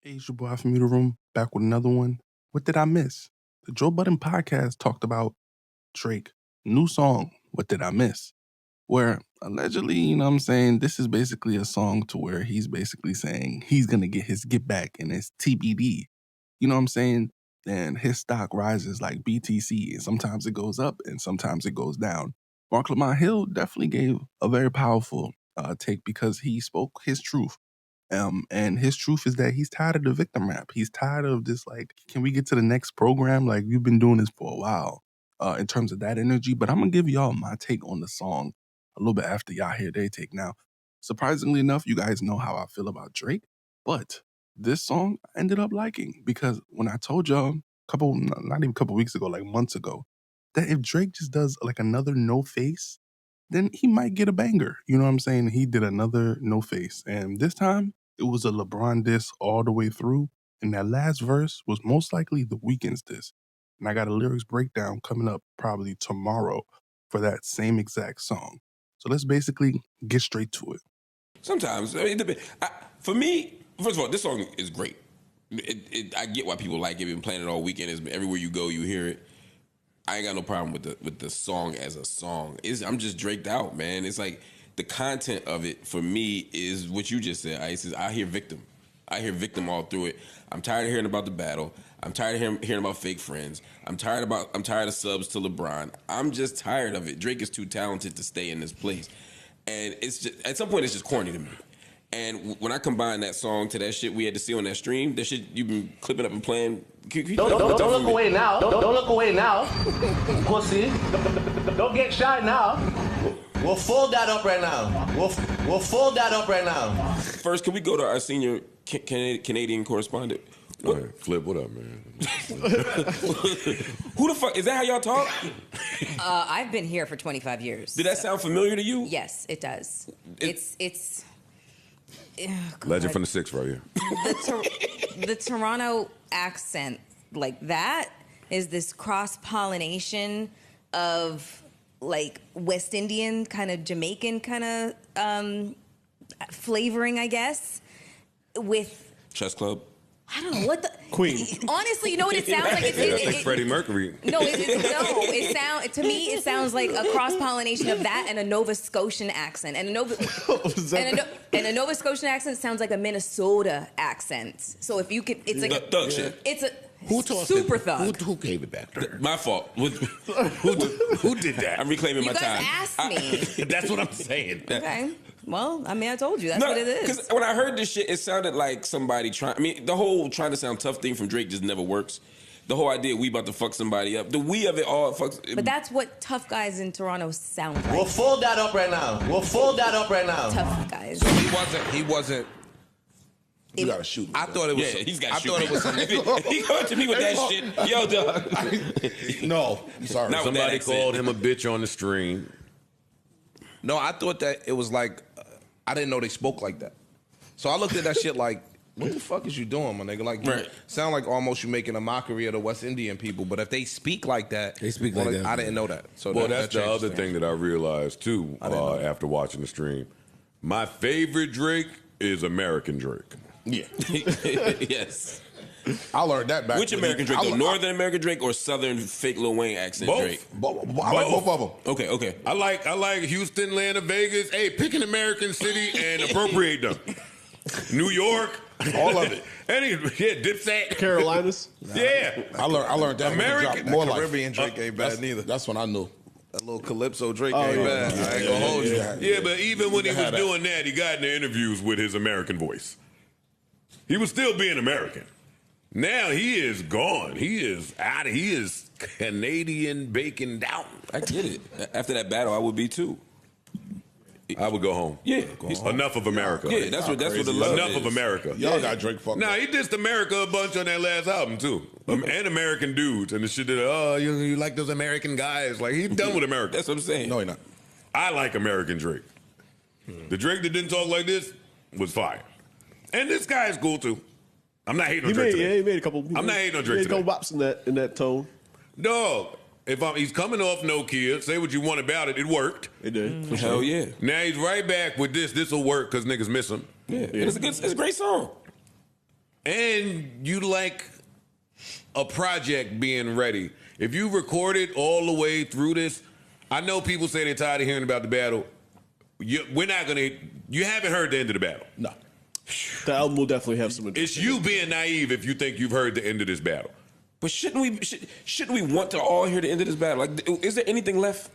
Hey, it's your boy from the room, back with another one. What did I miss? The Joe Budden podcast talked about Drake, new song, What Did I Miss? Where allegedly, what I'm saying, this is basically a song to where he's basically saying he's going to get his get back and it's TBD. You know what I'm saying? And his stock rises like BTC, and sometimes it goes up and sometimes it goes down. Marc Lamont Hill definitely gave a very powerful take because he spoke his truth. And his truth is that he's tired of the victim rap. He's tired of this, like, can we get to the next program? Like, you've been doing this for a while in terms of that energy. But I'm going to give y'all my take on the song a little bit after y'all hear their take. Now, surprisingly enough, you guys know how I feel about Drake. But this song I ended up liking because when I told y'all not even a couple weeks ago, like months ago, that if Drake just does like another No Face, then he might get a banger. You know what I'm saying? He did another No Face. And this time, it was a LeBron diss all the way through. And that last verse was most likely the Weeknd's diss. And I got a lyrics breakdown coming up probably tomorrow for that same exact song. So let's basically get straight to it. Sometimes. I mean, for me, first of all, this song is great. I get why people like it. Been playing it all weekend. Everywhere you go, you hear it. I ain't got no problem with the song as a song. I'm just draked out, man. It's like the content of it for me is what you just said, Ice. I hear victim. I hear victim all through it. I'm tired of hearing about the battle. I'm tired of hearing about fake friends. I'm tired of subs to LeBron. I'm just tired of it. Drake is too talented to stay in this place, and it's just at some point it's just corny to me. And when I combine that song to that shit we had to see on that stream, that shit you've been clipping up and playing. Don't look away now. Don't look away now. Pussy. Don't get shy now. We'll fold that up right now. We'll fold that up right now. First, can we go to our senior Canadian correspondent? Flip, what up, man? Who the fuck? Is that how y'all talk? I've been here for 25 years. Did that sound familiar to you? Yes, it does. It's Legend from the Six right here. The Toronto accent, like that, is this cross-pollination of like West Indian, kind of Jamaican kind of flavoring, I guess, with Chess Club. I don't know what the Queen. Honestly, you know what it sounds like? That's like Freddie Mercury. To me it sounds like a cross pollination of that and a Nova Scotian accent, and a Nova Scotian accent sounds like a Minnesota accent. So if you could, it's like thug shit. It's a Who taught super it? thug. Who gave it back to her? My fault. Who did that? I'm reclaiming You my guys time. asked me. That's what I'm saying. Okay. Well, I mean, I told you that's what it is. Because when I heard this shit, it sounded like somebody trying. I mean, the whole trying to sound tough thing from Drake just never works. The whole idea we about to fuck somebody up. The we of it all fucks. But that's what tough guys in Toronto sound like. We'll fold that up right now. Tough guys. So he wasn't. You gotta shoot me. I thought it was. Yeah, he's got. I thought it was some. If he come to me with that shit, yo, dog. No, sorry. Not with that Somebody accent. called him a bitch on the stream. No, I thought that it was like. I didn't know they spoke like that. So I looked at that shit like, what the fuck is you doing, my nigga? Like, you Right. sound like almost you making a mockery of the West Indian people. But if they speak like that, They speak like that. I didn't know that. So Well, that that's the changes other thing that I realized too I didn't know that. after watching the stream. My favorite Drake is American Drake. Yeah. Yes. I learned that back. Which American Drake, though? Northern American Drake or Southern fake Lil Wayne accent Both. Drake? I like both of them. Okay. I like Houston, Atlanta, Vegas. Hey, pick an American city and appropriate them. New York, All of it. Dipset. Carolinas. Yeah. I learned that. American- More That like Caribbean Drake ain't bad neither. That's when I knew. That little Calypso Drake ain't bad. I ain't gonna hold you. Yeah, but even when he was had that. doing that, he got in the interviews with his American voice. He was still being American. Now he is gone. He is out. He is Canadian bacon down. I get it. After that battle, I would be too. I would go home. Yeah. Enough of America. Yeah, that's what the love Enough is. of America. Y'all got Drake fucked Nah, up. he dissed America a bunch on that last album too, and American dudes and the shit that you like those American guys. Like he's done with America. That's what I'm saying. No, he not. I like American Drake. The Drake that didn't talk like this was fire, and this guy is cool too. I'm not hating on Drake today. He made a couple. I'm not hating on Drake He made a couple today. bops in that tone. Dog, he's coming off Nokia, say what you want about it. It worked. It did. Hell yeah. Now he's right back with this. This will work because niggas miss him. Yeah. It's a great song. and you like a project being ready. If you recorded all the way through this, I know people say they're tired of hearing about the battle. We're not gonna. You haven't heard the end of the battle. No. The album will definitely have some. It's you being naive if you think you've heard the end of this battle. But shouldn't we want to all hear the end of this battle? Like, is there anything left?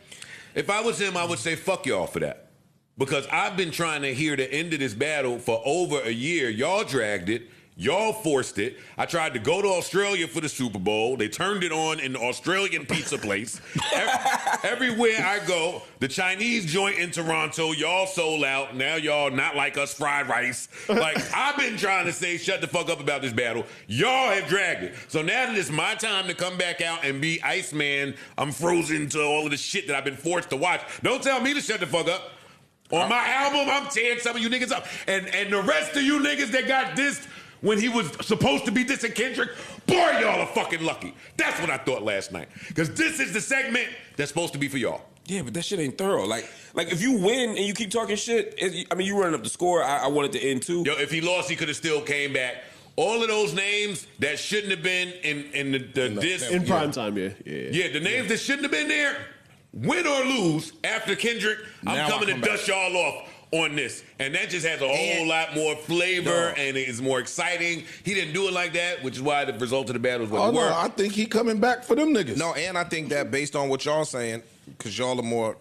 If I was him, I would say fuck y'all for that. Because I've been trying to hear the end of this battle for over a year. Y'all dragged it. Y'all forced it. I tried to go to Australia for the Super Bowl. They turned it on in the Australian pizza place. Everywhere I go, the Chinese joint in Toronto, y'all sold out. Now y'all not like us fried rice. Like, I've been trying to say shut the fuck up about this battle. Y'all have dragged it. So now that it's my time to come back out and be Iceman, I'm frozen to all of the shit that I've been forced to watch. Don't tell me to shut the fuck up. On my album, I'm tearing some of you niggas up. And the rest of you niggas that got dissed when he was supposed to be dissing Kendrick, boy, y'all are fucking lucky. That's what I thought last night. Because this is the segment that's supposed to be for y'all. Yeah, but that shit ain't thorough. Like if you win and you keep talking shit, you running up the score. I wanted to end too. Yo, if he lost, he could have still came back. All of those names that shouldn't have been in the diss. In prime time, yeah. Yeah, the names that shouldn't have been there, win or lose, after Kendrick, I'm coming to dust y'all off on this. And that just has a whole lot more flavor and it's more exciting. He didn't do it like that, which is why the result of the battle is what it were. I think he coming back for them niggas. No, and I think that based on what y'all saying, because y'all are more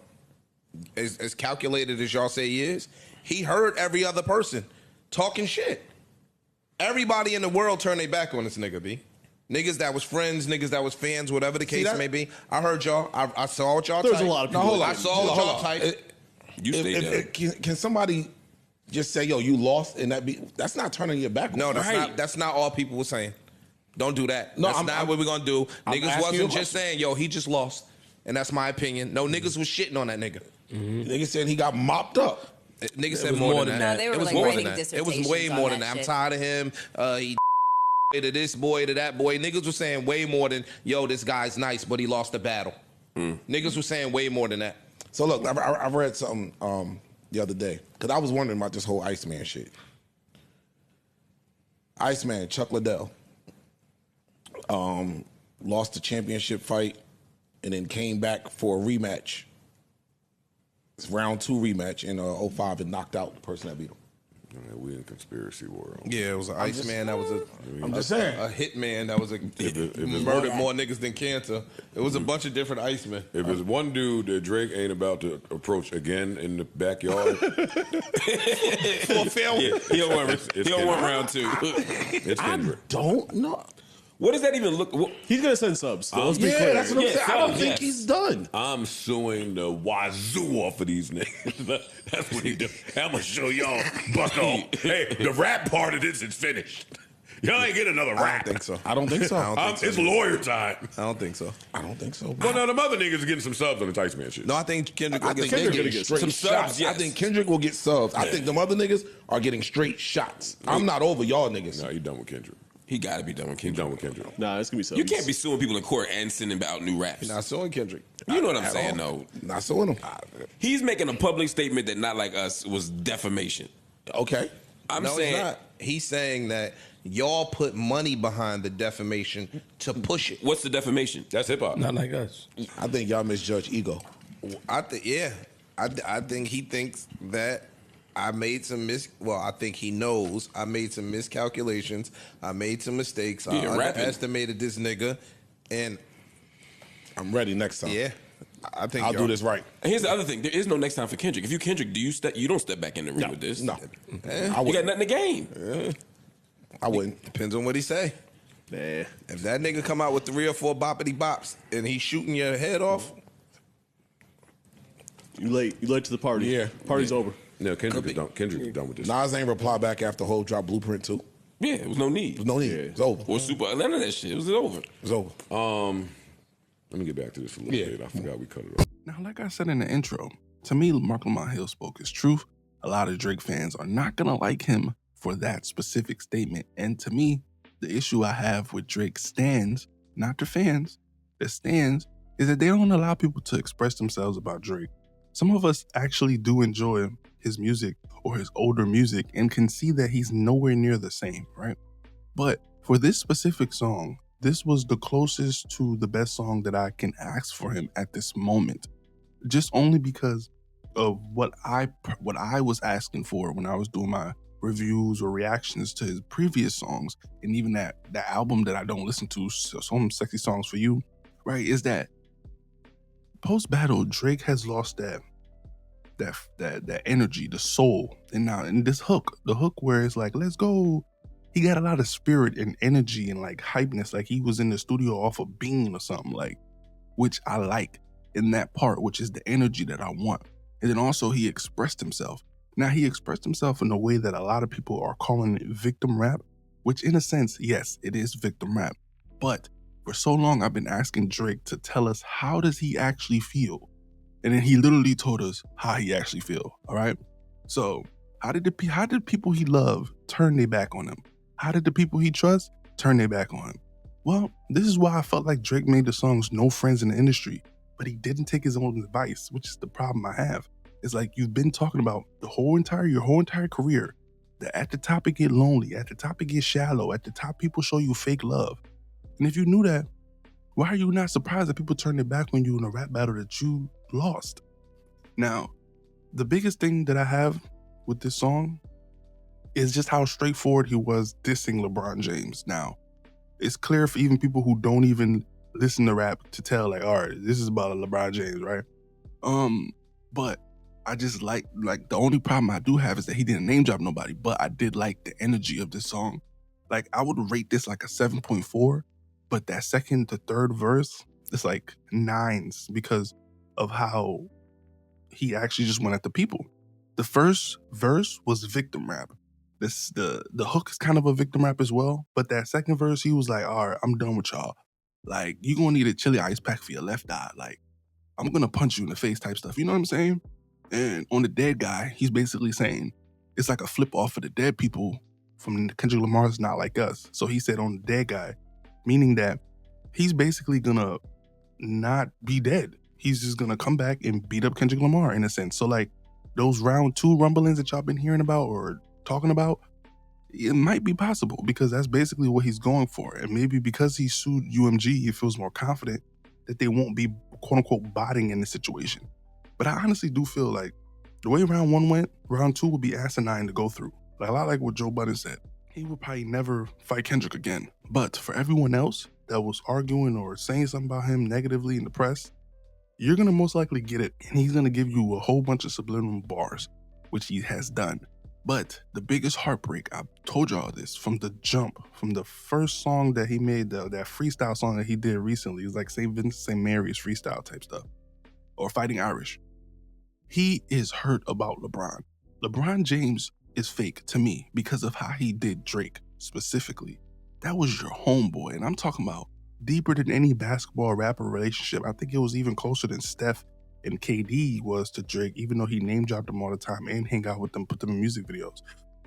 as calculated as y'all say he is, he heard every other person talking shit. Everybody in the world turned their back on this nigga, B. Niggas that was friends, niggas that was fans, whatever the case may be. I heard y'all. I saw what y'all typed. There's a lot of people. No, hold on. I saw what y'all typed. You stay there. Can somebody just say, yo, you lost, and that's not turning your back on? No, that's not all people were saying. Don't do that. No, that's not what we're gonna do. Niggas wasn't just saying, yo, he just lost. And that's my opinion. No, niggas was shitting on that nigga. Mm-hmm. Niggas said he got mopped up. Niggas said more than that. No, they were it was like more writing than that. It dissertations was way more on than that that. I'm shit. tired of him. He to this boy, to that boy. Niggas was saying way more than, yo, this guy's nice, but he lost the battle. Niggas was saying way more than that. So look, I read something the other day, because I was wondering about this whole Iceman shit. Iceman, Chuck Liddell, lost the championship fight and then came back for a rematch. It's round 2 rematch in 05 and knocked out the person that beat him. Yeah, we in conspiracy world. Yeah, it was an Iceman that was I'm just saying. a hitman that was murdered more niggas than cancer. It was a bunch of different Icemen. If it's one dude that Drake ain't about to approach again in the backyard, He don't want round 2. it's Kendrick. Don't know. What does that even look? He's gonna send subs. Let's be Yeah, clear. that's what I'm saying. I don't think yes. he's done. I'm suing the wazoo off of these niggas. That's what he do. I'm gonna show y'all, bucko. Hey, the rap part of this is finished. Y'all ain't get another rap. I don't think so. It's lawyer time. I don't think so. I don't think so. Well, no, them other niggas are getting some subs on the Tice Man shit. No, I think Kendrick will I think get Kendrick some. gonna get straight some shots. subs, yes. I think Kendrick will get subs. I think them other niggas are getting straight shots. I'm not over y'all niggas. No, you done with Kendrick. He got to be done with You Kendrick. done with Kendrick. Nah, it's gonna be subs. You can't be suing people in court and sending out new raps. Not suing Kendrick. You know what I'm At saying, all. though. Not suing him. He's making a public statement that Not Like Us was defamation. Okay. I'm No, saying it's not. He's saying that y'all put money behind the defamation to push it. What's the defamation? That's hip hop. Not like us. I think y'all misjudge ego. I think he thinks that I made some I think he knows I made some miscalculations. I made some mistakes. I underestimated this nigga, and I'm ready next time. yeah, I think I'll do this right. And here's the other thing. There is no next time for Kendrick. If you Kendrick, you don't step back in the ring with this. No. You I got wouldn't. nothing to gain. I wouldn't. Depends on what he say. Nah. If that nigga come out with 3 or 4 boppity bops and he's shooting your head off, You late to the party. Yeah. Party's over. No, Kendrick is done. Kendrick is done with this. Nas ain't reply back after Hov dropped Blueprint 2. Yeah, it was no need. There's no need. It's over. Or none of that shit. It was over. It's over. Let me get back to this a little Yeah. bit. I forgot we cut it off. Now, like I said in the intro, to me, Marc Lamont Hill spoke his truth. A lot of Drake fans are not going to like him for that specific statement. And to me, the issue I have with Drake stands, not the fans, the stands, is that they don't allow people to express themselves about Drake. Some of us actually do enjoy his music or his older music and can see that he's nowhere near the same, right? But for this specific song, this was the closest to the best song that I can ask for him at this moment. Just only because of what I was asking for when I was doing my reviews or reactions to his previous songs, and even that album that I don't listen to, Some Sexy Songs for You, right? Is that post battle Drake has lost that energy, the soul, and now in this hook, the hook where it's like, let's go. He got a lot of spirit and energy and like hypeness, like he was in the studio off a beam or something, like, which I like in that part, which is the energy that I want. And then also he expressed himself. Now he expressed himself in a way that a lot of people are calling it victim rap, which in a sense, yes, it is victim rap. But for so long, I've been asking Drake to tell us, how does he actually feel? And then he literally told us how he actually feel, all right? So how did people he loved turn their back on him? How did the people he trusts turn their back on him? Well, this is why I felt like Drake made the songs No Friends in the Industry, but he didn't take his own advice, which is the problem I have. It's like you've been talking about your whole entire career, that at the top it get lonely, at the top it get shallow, at the top people show you fake love. And if you knew that, why are you not surprised that people turn their back on you in a rap battle that you lost? Now, the biggest thing that I have with this song is just how straightforward he was dissing LeBron James. Now, it's clear for even people who don't even listen to rap to tell, like, all right, this is about LeBron James, right? But I just like the only problem I do have is that he didn't name drop nobody, but I did like the energy of this song. Like, I would rate this like a 7.4, but that second to third verse, it's like 9s because of how he actually just went at the people. The first verse was victim rap. The hook is kind of a victim rap as well, but that second verse, he was like, all right, I'm done with y'all. Like, you're gonna need a chili ice pack for your left eye. Like, I'm gonna punch you in the face type stuff. You know what I'm saying? And on the dead guy, he's basically saying it's like a flip off of the dead people from Kendrick Lamar's Not Like Us. So he said on the dead guy, meaning that he's basically gonna not be dead. He's just gonna come back and beat up Kendrick Lamar in a sense. So like those round 2 rumblings that y'all been hearing about or talking about, it might be possible because that's basically what he's going for. And maybe because he sued UMG, he feels more confident that they won't be quote unquote botting in the situation. But I honestly do feel like the way round 1 went, round 2 would be asinine to go through. Like, a lot like what Joe Budden said. He would probably never fight Kendrick again. But for everyone else that was arguing or saying something about him negatively in the press, you're going to most likely get it. And he's going to give you a whole bunch of subliminal bars, which he has done. But the biggest heartbreak, I told y'all this from the jump, from the first song that he made, that freestyle song that he did recently. It was like St. Vincent St. Mary's freestyle type stuff. Or Fighting Irish. He is hurt about LeBron. LeBron James is fake to me because of how he did Drake specifically. That was your homeboy, and I'm talking about deeper than any basketball rapper relationship. I think it was even closer than Steph and KD was to Drake, even though he name dropped them all the time and hang out with them, put them in music videos.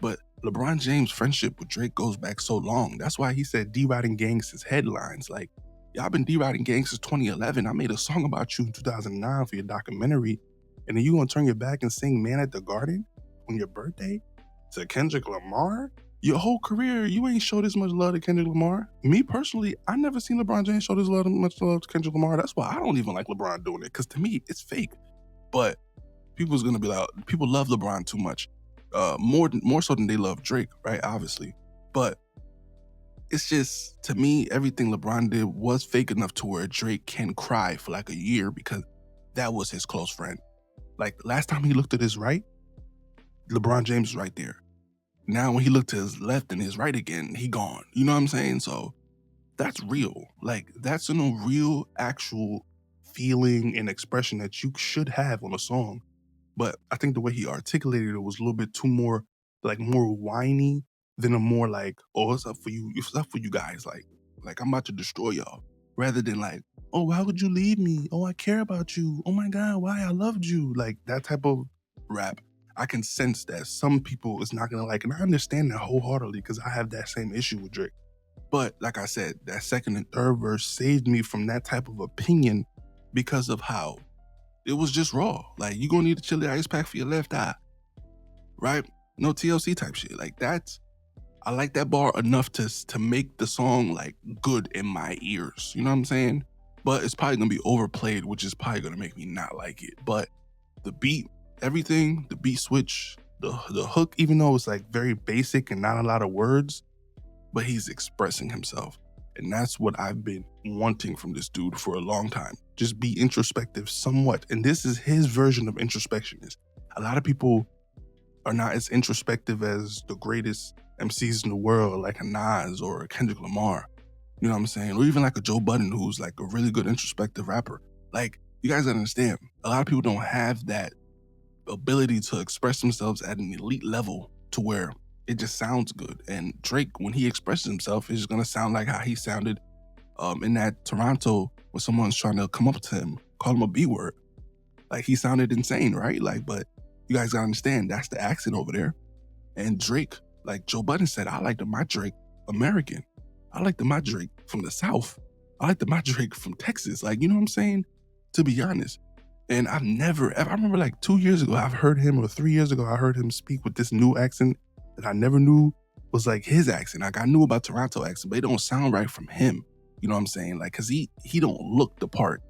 But LeBron James' friendship with Drake goes back so long. That's why he said D-Riding Gangsta's headlines. Like, y'all been D-Riding Gangs since 2011. I made a song about you in 2009 for your documentary. And then you gonna turn your back and sing Man at the Garden on your birthday to Kendrick Lamar? Your whole career, you ain't showed this much love to Kendrick Lamar. Me personally, I never seen LeBron James show this much love to Kendrick Lamar. That's why I don't even like LeBron doing it, because to me, it's fake. But people's gonna be like, people love LeBron too much. More so than they love Drake, right? Obviously. But it's just, to me, everything LeBron did was fake enough to where Drake can cry for like a year because that was his close friend. Like, last time he looked to his right, LeBron James is right there. Now when he looked to his left and his right again, he gone. You know what I'm saying? So that's real. Like, that's a real, actual feeling and expression that you should have on a song. But I think the way he articulated it was a little bit too more whiny than a more like, oh, it's up for you. It's up for you guys. Like I'm about to destroy y'all. Rather than like, oh, why would you leave me? Oh, I care about you. Oh my God, why I loved you. Like that type of rap. I can sense that some people is not gonna like, and I understand that wholeheartedly because I have that same issue with Drake. But like I said, that second and third verse saved me from that type of opinion because of how it was just raw. Like, you gonna need a chili ice pack for your left eye, right? No TLC type shit. Like, that's, I like that bar enough to make the song like good in my ears. You know what I'm saying? But it's probably gonna be overplayed, which is probably gonna make me not like it. But the beat, everything, the beat switch, the hook, even though it's like very basic and not a lot of words, but he's expressing himself. And that's what I've been wanting from this dude for a long time. Just be introspective somewhat. And this is his version of introspection. A lot of people are not as introspective as the greatest MCs in the world, like a Nas or a Kendrick Lamar. You know what I'm saying? Or even like a Joe Budden, who's like a really good introspective rapper. Like, you guys gotta understand, a lot of people don't have that ability to express themselves at an elite level to where it just sounds good. And Drake, when he expresses himself, is gonna sound like how he sounded in that Toronto when someone's trying to come up to him, call him a B word. Like, he sounded insane, right? Like, but you guys gotta understand, that's the accent over there. And Drake, like Joe Budden said, I like my Drake American. I like my Drake from the South. I like my Drake from Texas. Like, you know what I'm saying? To be honest. And I've never ever, I remember like 2 years ago, I've heard him, or 3 years ago, I heard him speak with this new accent that I never knew was like his accent. Like, I knew about Toronto accent, but it don't sound right from him. You know what I'm saying? Like, cause he don't look the part.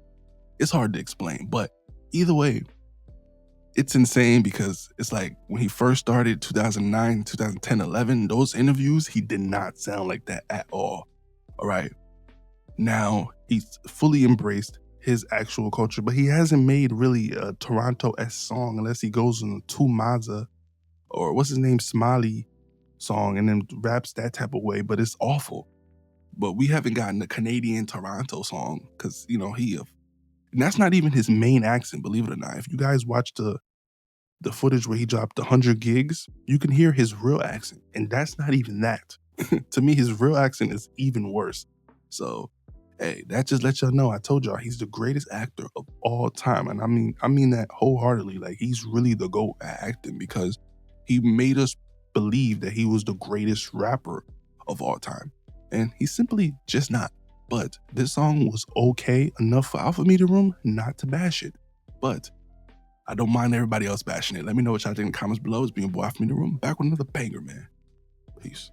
It's hard to explain, but either way, it's insane because it's like when he first started 2009, 2010, 11, those interviews, he did not sound like that at all. All right. Now he's fully embraced his actual culture, but he hasn't made really a Toronto-esque song unless he goes on a Tu Maza or what's his name, Smiley song, and then raps that type of way, but it's awful. But we haven't gotten a Canadian Toronto song because, you know, and that's not even his main accent, believe it or not. If you guys watch the footage where he dropped 100 gigs, you can hear his real accent, and that's not even that. To me, his real accent is even worse. So, hey, that just lets y'all know, I told y'all, he's the greatest actor of all time. And I mean that wholeheartedly. Like, he's really the GOAT at acting because he made us believe that he was the greatest rapper of all time. And he's simply just not. But this song was okay enough for Alpha Meter Room not to bash it. But I don't mind everybody else bashing it. Let me know what y'all think in the comments below. It's being boy Alpha Meter Room. Back with another banger, man. Peace.